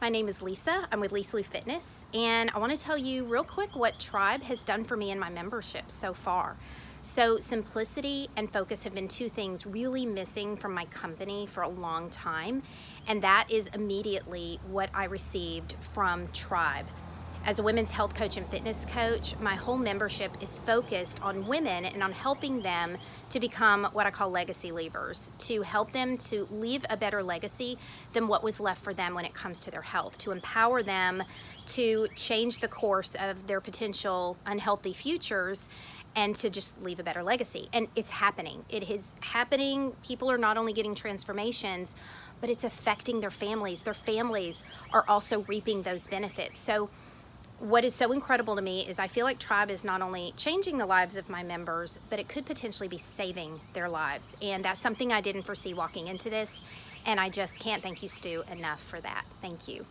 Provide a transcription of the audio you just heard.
My name is Lisa. I'm with Lisa Lou Fitness, and I want to tell you real quick what Tribe has done for me and my membership so far. So simplicity and focus have been two things really missing from my company for a long time, and that is immediately what I received from Tribe. As a women's health coach and fitness coach, my whole membership is focused on women and on helping them to become what I call legacy leavers, to help them to leave a better legacy than what was left for them when it comes to their health, to empower them to change the course of their potential unhealthy futures and to just leave a better legacy. And it's happening. It is happening. People are not only getting transformations, but it's affecting their families. Their families are also reaping those benefits. So what is so incredible to me is I feel like Tribe is not only changing the lives of my members, but it could potentially be saving their lives. And that's something I didn't foresee walking into this. And I just can't thank you, Stu, enough for that. Thank you.